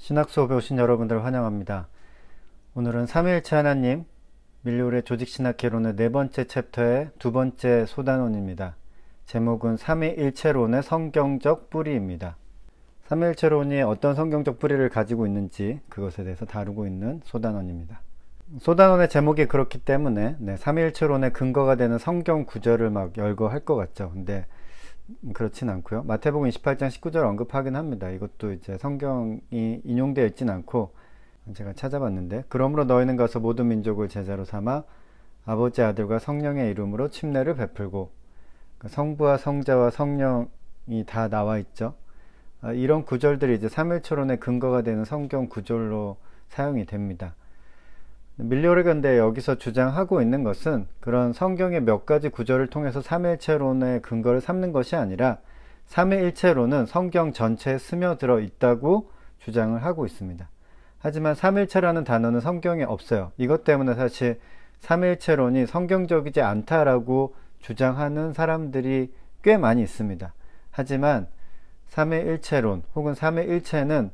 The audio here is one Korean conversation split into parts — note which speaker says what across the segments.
Speaker 1: 신학 수업에 오신 여러분들 환영합니다. 오늘은 삼위일체 하나님, 밀리오의 조직신학 개론의 네 번째 챕터의 두 번째 소단원입니다. 제목은 삼위일체론의 성경적 뿌리입니다. 삼위일체론이 어떤 성경적 뿌리를 가지고 있는지 그것에 대해서 다루고 있는 소단원입니다. 소단원의 제목이 그렇기 때문에 삼위일체론의 근거가 되는 성경 구절을 막 열거할 것 같죠. 근데 그렇진 않고요. 마태복음 28장 19절 언급하긴 합니다. 이것도 이제 성경이 인용되어 있진 않고 제가 찾아봤는데, 그러므로 너희는 가서 모든 민족을 제자로 삼아 아버지, 아들과 성령의 이름으로 침례를 베풀고, 성부와 성자와 성령이 다 나와 있죠. 이런 구절들이 이제 삼일체론의 근거가 되는 성경 구절로 사용이 됩니다. 밀리오르 근데 여기서 주장하고 있는 것은 그런 성경의 몇 가지 구절을 통해서 삼위일체론의 근거를 삼는 것이 아니라 삼위일체론은 성경 전체에 스며들어 있다고 주장을 하고 있습니다. 하지만 삼위일체라는 단어는 성경에 없어요. 이것 때문에 사실 삼위일체론이 성경적이지 않다라고 주장하는 사람들이 꽤 많이 있습니다. 하지만 삼위일체론 혹은 삼위일체는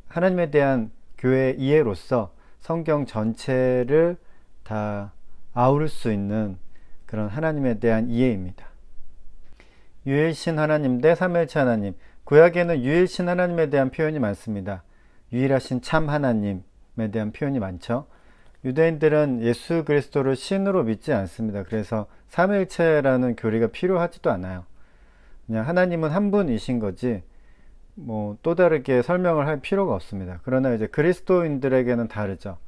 Speaker 1: 하나님에 대한 교회의 이해로서 성경 전체를 다 아우를 수 있는 그런 하나님에 대한 이해입니다. 유일신 하나님 대 삼위일체 하나님. 구약에는 유일신 하나님에 대한 표현이 많습니다. 유일하신 참 하나님에 대한 표현이 많죠. 유대인들은 예수 그리스도를 신으로 믿지 않습니다. 그래서 삼위일체라는 교리가 필요하지도 않아요. 그냥 하나님은 한 분이신 거지 또 다르게 설명을 할 필요가 없습니다. 그러나 이제 그리스도인들에게는 다르죠.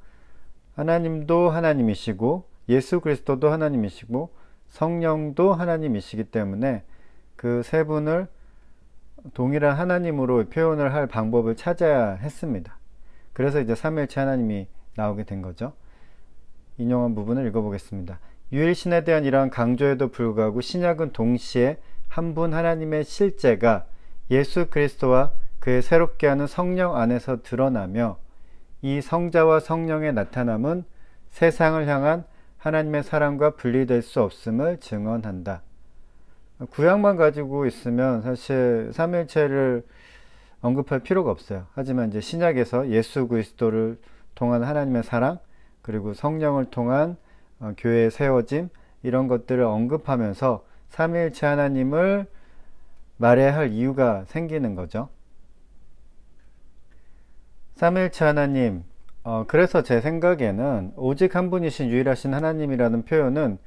Speaker 1: 하나님도 하나님이시고 예수 그리스도도 하나님이시고 성령도 하나님이시기 때문에 그 세 분을 동일한 하나님으로 표현을 할 방법을 찾아야 했습니다. 그래서 이제 삼위일체 하나님이 나오게 된 거죠. 인용한 부분을 읽어보겠습니다. 유일신에 대한 이러한 강조에도 불구하고 신약은 동시에 한 분 하나님의 실제가 예수 그리스도와 그의 새롭게 하는 성령 안에서 드러나며, 이 성자와 성령의 나타남은 세상을 향한 하나님의 사랑과 분리될 수 없음을 증언한다. 구약만 가지고 있으면 사실 삼위일체를 언급할 필요가 없어요. 하지만 이제 신약에서 예수 그리스도를 통한 하나님의 사랑, 그리고 성령을 통한 교회의 세워짐, 이런 것들을 언급하면서 삼위일체 하나님을 말해야 할 이유가 생기는 거죠. 삼위일체 하나님, 그래서 제 생각에는 오직 한 분이신 유일하신 하나님이라는 표현은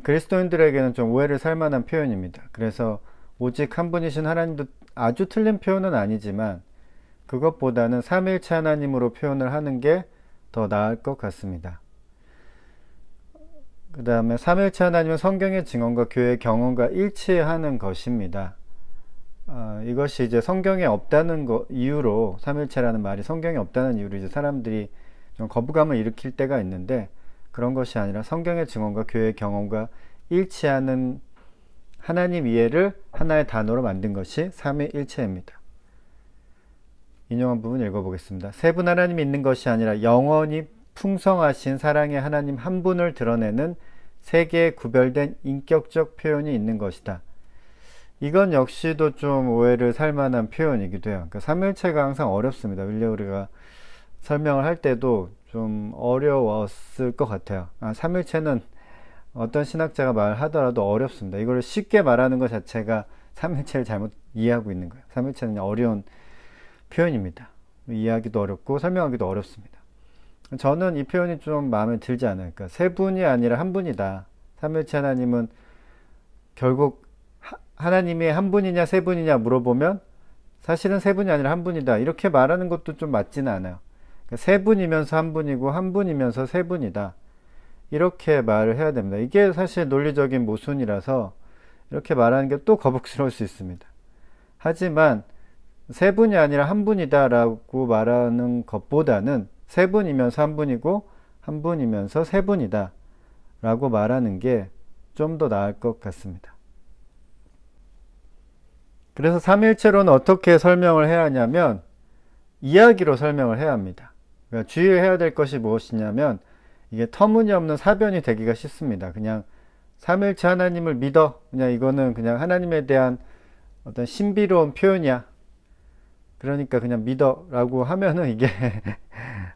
Speaker 1: 그리스도인들에게는 좀 오해를 살 만한 표현입니다. 그래서 오직 한 분이신 하나님도 아주 틀린 표현은 아니지만 그것보다는 삼위일체 하나님으로 표현을 하는 게 더 나을 것 같습니다. 그 다음에 삼위일체 하나님은 성경의 증언과 교회의 경험과 일치하는 것입니다. 이것이 이제 성경에 없다는 이유로, 삼위일체라는 말이 성경에 없다는 이유로 이제 사람들이 좀 거부감을 일으킬 때가 있는데, 그런 것이 아니라 성경의 증언과 교회의 경험과 일치하는 하나님 이해를 하나의 단어로 만든 것이 삼위일체입니다. 인용한 부분 읽어보겠습니다. 세 분 하나님이 있는 것이 아니라 영원히 풍성하신 사랑의 하나님 한 분을 드러내는 세 개의 구별된 인격적 표현이 있는 것이다. 이건 역시도 좀 오해를 살 만한 표현이기도 해요. 그러니까 삼위일체가 항상 어렵습니다. 밀리오르가 설명을 할 때도 좀 어려웠을 것 같아요. 삼위일체는 어떤 신학자가 말하더라도 어렵습니다. 이걸 쉽게 말하는 것 자체가 삼위일체를 잘못 이해하고 있는 거예요. 삼위일체는 어려운 표현입니다. 이해하기도 어렵고 설명하기도 어렵습니다. 저는 이 표현이 좀 마음에 들지 않아요. 그러니까 세 분이 아니라 한 분이다. 삼위일체 하나님은 결국 하나님이 한 분이냐 세 분이냐 물어보면 사실은 세 분이 아니라 한 분이다, 이렇게 말하는 것도 좀 맞지는 않아요. 그러니까 세 분이면서 한 분이고 한 분이면서 세 분이다, 이렇게 말을 해야 됩니다. 이게 사실 논리적인 모순이라서 이렇게 말하는 게 또 거북스러울 수 있습니다. 하지만 세 분이 아니라 한 분이다 라고 말하는 것보다는 세 분이면서 한 분이고 한 분이면서 세 분이다 라고 말하는 게 좀 더 나을 것 같습니다. 그래서 삼위일체로는 어떻게 설명을 해야 하냐면 이야기로 설명을 해야 합니다. 그러니까 주의해야 될 것이 무엇이냐면, 이게 터무니없는 사변이 되기가 쉽습니다. 그냥 삼위일체 하나님을 믿어, 그냥 이거는 그냥 하나님에 대한 어떤 신비로운 표현이야, 그러니까 그냥 믿어 라고 하면은 이게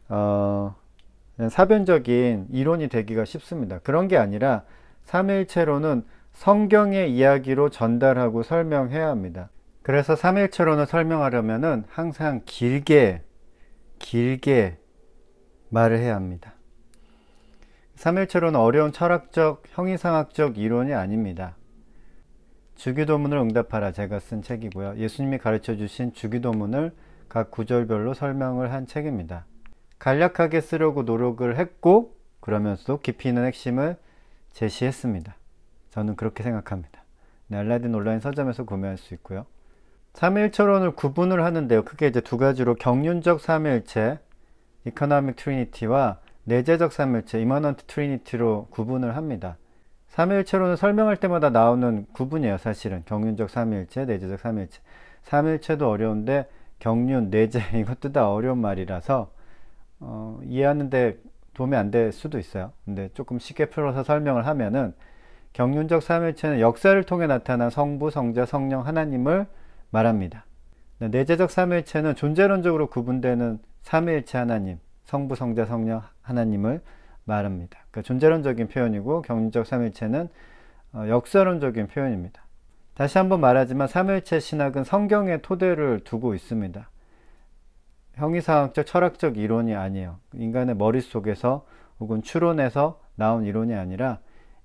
Speaker 1: 그냥 사변적인 이론이 되기가 쉽습니다. 그런 게 아니라 삼위일체론은 성경의 이야기로 전달하고 설명해야 합니다. 그래서 삼위일체론을 설명하려면은 항상 길게 말을 해야 합니다. 삼위일체론은 어려운 철학적, 형이상학적 이론이 아닙니다. 주기도문을 응답하라, 제가 쓴 책이고요. 예수님이 가르쳐 주신 주기도문을 각 구절별로 설명을 한 책입니다. 간략하게 쓰려고 노력을 했고 그러면서도 깊이 있는 핵심을 제시했습니다. 저는 그렇게 생각합니다. 네, 알라딘 온라인 서점에서 구매할 수 있고요. 삼위일체론을 구분을 하는데요. 크게 이제 두 가지로 경륜적 삼위일체, 이코노믹 트리니티와 내재적 삼위일체, 이머넌트 트리니티로 구분을 합니다. 삼위일체론을 설명할 때마다 나오는 구분이에요. 사실은 경륜적 삼위일체, 내재적 삼위일체. 삼위일체도 어려운데 경륜, 내재 이것도 다 어려운 말이라서 이해하는데 도움이 안 될 수도 있어요. 근데 조금 쉽게 풀어서 설명을 하면은 경륜적 삼위일체는 역사를 통해 나타난 성부, 성자, 성령 하나님을 말합니다. 내재적 삼위일체는 존재론적으로 구분되는 삼위일체 하나님, 성부, 성자, 성령 하나님을 말합니다. 그러니까 존재론적인 표현이고 경륜적 삼위일체는 역사론적인 표현입니다. 다시 한번 말하지만 삼위일체 신학은 성경의 토대를 두고 있습니다. 형이상학적 철학적 이론이 아니에요. 인간의 머릿속에서 혹은 추론에서 나온 이론이 아니라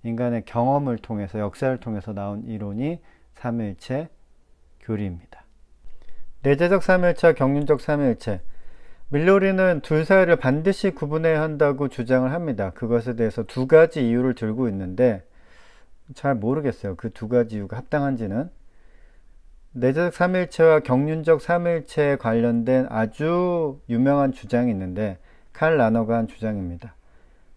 Speaker 1: 인간의 경험을 통해서, 역사를 통해서 나온 이론이 삼위일체 교리입니다. 내재적 삼위일체와 경륜적 삼위일체, 밀로리는 둘 사이를 반드시 구분해야 한다고 주장을 합니다. 그것에 대해서 두 가지 이유를 들고 있는데 잘 모르겠어요. 그 두 가지 이유가 합당한지는. 내재적 삼위일체와 경륜적 삼위일체에 관련된 아주 유명한 주장이 있는데 칼 라너가 한 주장입니다.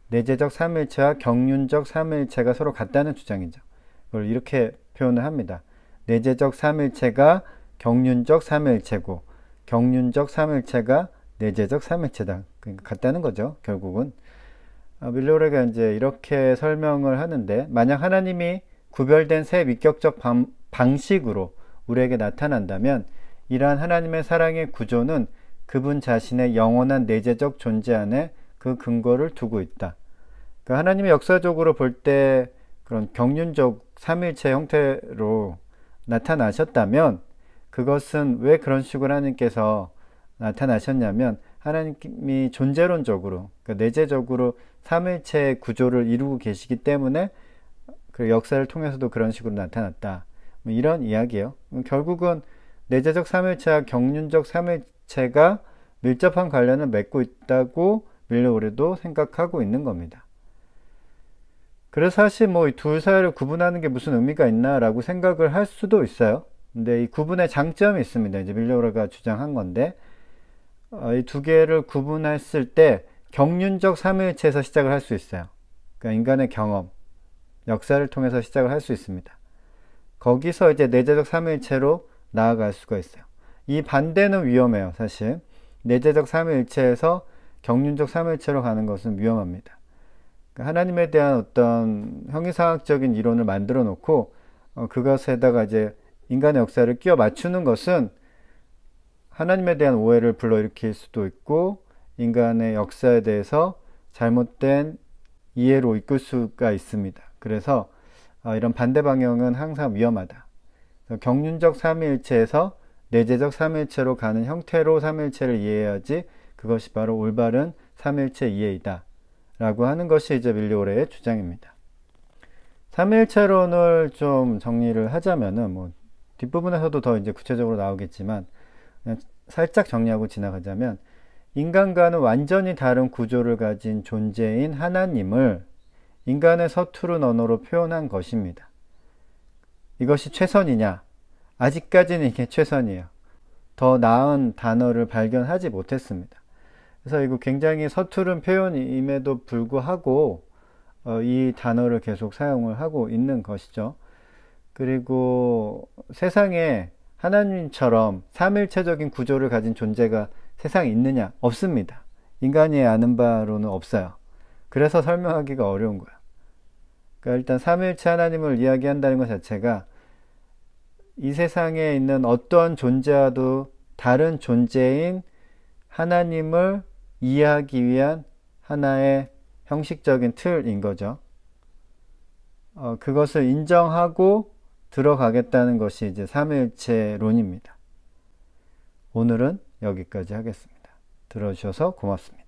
Speaker 1: 내재적 삼위일체와 경륜적 삼위일체가 서로 같다는 주장이죠. 그걸 이렇게 표현을 합니다. 내재적 삼위일체가 경륜적 삼위일체고 경륜적 삼위일체가 내재적 삼위일체다. 그러니까 같다는 거죠. 결국은 밀로레가 이제 이렇게 설명을 하는데, 만약 하나님이 구별된 새 위격적 방식으로 우리에게 나타난다면 이러한 하나님의 사랑의 구조는 그분 자신의 영원한 내재적 존재 안에 그 근거를 두고 있다. 그러니까 하나님의 역사적으로 볼 때 그런 경륜적 삼위일체 형태로 나타나셨다면 그것은 왜 그런 식으로 하나님께서 나타나셨냐면 하나님이 존재론적으로, 그러니까 내재적으로 삼위일체의 구조를 이루고 계시기 때문에 그 역사를 통해서도 그런 식으로 나타났다. 이런 이야기예요. 결국은 내재적 삼위일체와 경륜적 삼위일체가 밀접한 관련을 맺고 있다고 밀로레도 생각하고 있는 겁니다. 그래서 사실 이 둘 사이를 구분하는 게 무슨 의미가 있나 라고 생각을 할 수도 있어요. 근데 이 구분의 장점이 있습니다. 이제 밀로레가 주장한 건데, 이 두 개를 구분했을 때 경륜적 삼위일체에서 시작을 할 수 있어요. 그러니까 인간의 경험, 역사를 통해서 시작을 할 수 있습니다. 거기서 이제 내재적 삼위일체로 나아갈 수가 있어요. 이 반대는 위험해요. 사실 내재적 삼위일체에서 경륜적 삼위일체로 가는 것은 위험합니다. 그러니까 하나님에 대한 어떤 형이상학적인 이론을 만들어 놓고 그것에다가 이제 인간의 역사를 끼워 맞추는 것은 하나님에 대한 오해를 불러일으킬 수도 있고 인간의 역사에 대해서 잘못된 이해로 이끌 수가 있습니다. 그래서 이런 반대 방향은 항상 위험하다. 경륜적 삼위일체에서 내재적 삼위일체로 가는 형태로 삼위일체를 이해해야지 그것이 바로 올바른 삼위일체 이해이다 라고 하는 것이 이제 밀로레의 주장입니다. 삼위일체론을 좀 정리를 하자면은 뒷부분에서도 더 이제 구체적으로 나오겠지만 그냥 살짝 정리하고 지나가자면, 인간과는 완전히 다른 구조를 가진 존재인 하나님을 인간의 서투른 언어로 표현한 것입니다. 이것이 최선이냐? 아직까지는 이게 최선이에요. 더 나은 단어를 발견하지 못했습니다. 그래서 이거 굉장히 서투른 표현임에도 불구하고 이 단어를 계속 사용을 하고 있는 것이죠. 그리고 세상에 하나님처럼 삼일체적인 구조를 가진 존재가 세상에 있느냐? 없습니다. 인간이 아는 바로는 없어요. 그래서 설명하기가 어려운 거예요. 그러니까 일단 삼일체 하나님을 이야기한다는 것 자체가 이 세상에 있는 어떤 존재와도 다른 존재인 하나님을 이해하기 위한 하나의 형식적인 틀인 거죠. 그것을 인정하고 들어가겠다는 것이 이제 삼위일체론입니다. 오늘은 여기까지 하겠습니다. 들어주셔서 고맙습니다.